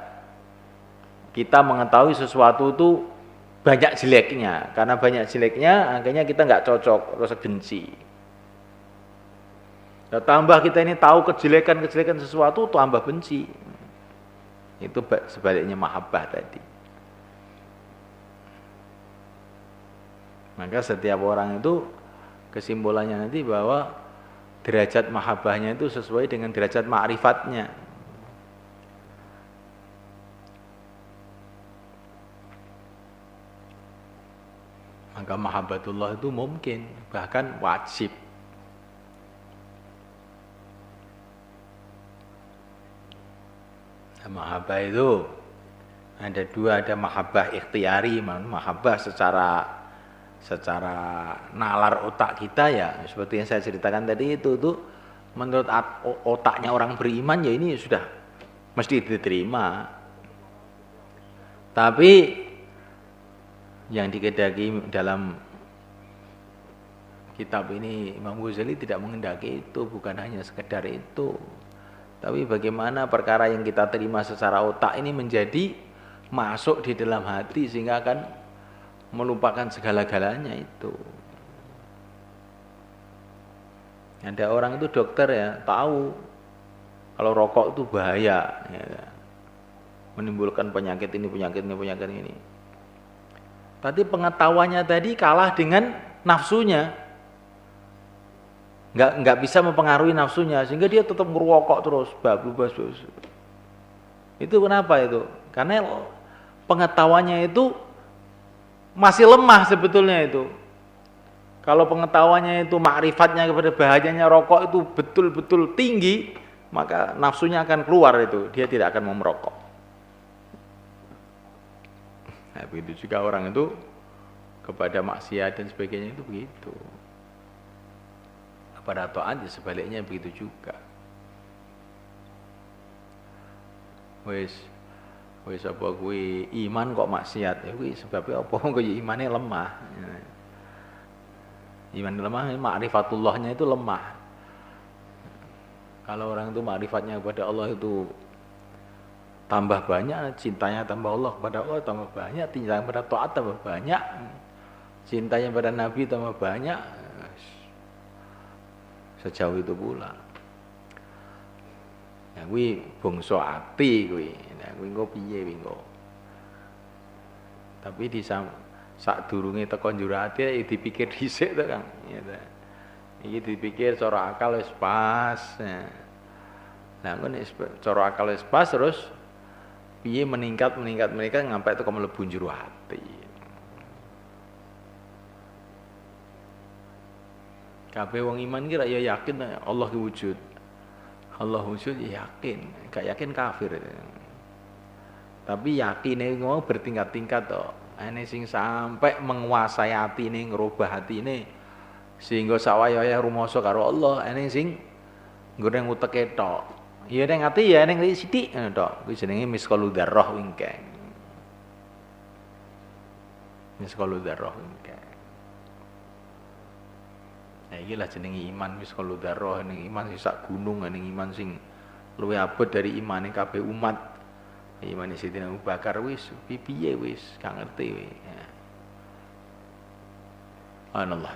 Speaker 1: kita mengetahui sesuatu itu banyak jeleknya. Karena banyak jeleknya, akhirnya kita nggak cocok, rasa benci. Nah, tambah kita ini tahu kejelekan sesuatu, tambah benci. Itu sebaliknya mahabbah tadi. Maka setiap orang itu kesimpulannya nanti bahwa derajat mahabbahnya itu sesuai dengan derajat ma'rifatnya. Maka mahabbatullah itu mungkin, bahkan wajib. Mahabbah itu ada dua, ada mahabbah ikhtiari, mahabbah secara nalar otak kita ya, seperti yang saya ceritakan tadi itu tuh menurut otaknya orang beriman ya ini sudah mesti diterima. Tapi yang dikehendaki dalam kitab ini Imam Ghazali tidak menghendaki itu, bukan hanya sekedar itu. Tapi bagaimana perkara yang kita terima secara otak ini menjadi masuk di dalam hati sehingga akan melupakan segala-galanya itu. Ada orang itu dokter ya, tahu kalau rokok itu bahaya, ya, menimbulkan penyakit ini. Tapi pengetahuannya tadi kalah dengan nafsunya. nggak bisa mempengaruhi nafsunya sehingga dia tetap ngerokok terus bablas. Itu kenapa itu? Karena pengetahuannya itu masih lemah sebetulnya itu. Kalau pengetahuannya itu makrifatnya kepada bahayanya rokok itu betul-betul tinggi, maka nafsunya akan keluar itu, dia tidak akan mau merokok. Nah, begitu juga orang itu kepada maksiat dan sebagainya itu begitu. Pada taat ya sebaliknya begitu juga. Wis apa kuwi iman kok maksiat ya kuwi sebabnya apa kok imane lemah. Iman lemah, ma'rifatullahnya itu lemah. Kalau orang itu ma'rifatnya kepada Allah itu tambah banyak, cintanya tambah Allah kepada Allah tambah banyak, cintanya kepada taat tambah banyak, cintanya pada Nabi tambah banyak. Sejauh itu pula. Ya kuwi bangsa ati kuwi. Nah kuwi engko piye kuwi engko. Tapi di sadurunge teko njero ati dipikir dhisik to Kang. Ya ta. Iki dipikir cara akal wis pas. Nah engko nek cara akal wis pas terus piye meningkat ngampai teko mlebu njero ati. Kabeh wong iman ki ya yakin Allah ki wujud. Allah wujud ya yakin, gak yakin kafir. Tapi yakine ngono bertingkat-tingkat to. Ene sing sampai menguasai atine, ngerubah atine sehingga sawaya rumoso karo Allah, ene sing nggone nguteke tok. Ya ning ati ya ning sithik ngono tok. Kuwi jenenge misqalu dzarrah wingkeng. Misqalu dzarrah wingkeng. Nah iki lah jenenge iman misqalu dzarrah, ning iman sing sak gunung, ning iman sing luwih abot dari imane kabeh umat. Imane Sayyidina Abu Bakar wis piye wis gak ngerti. Ya. Allah.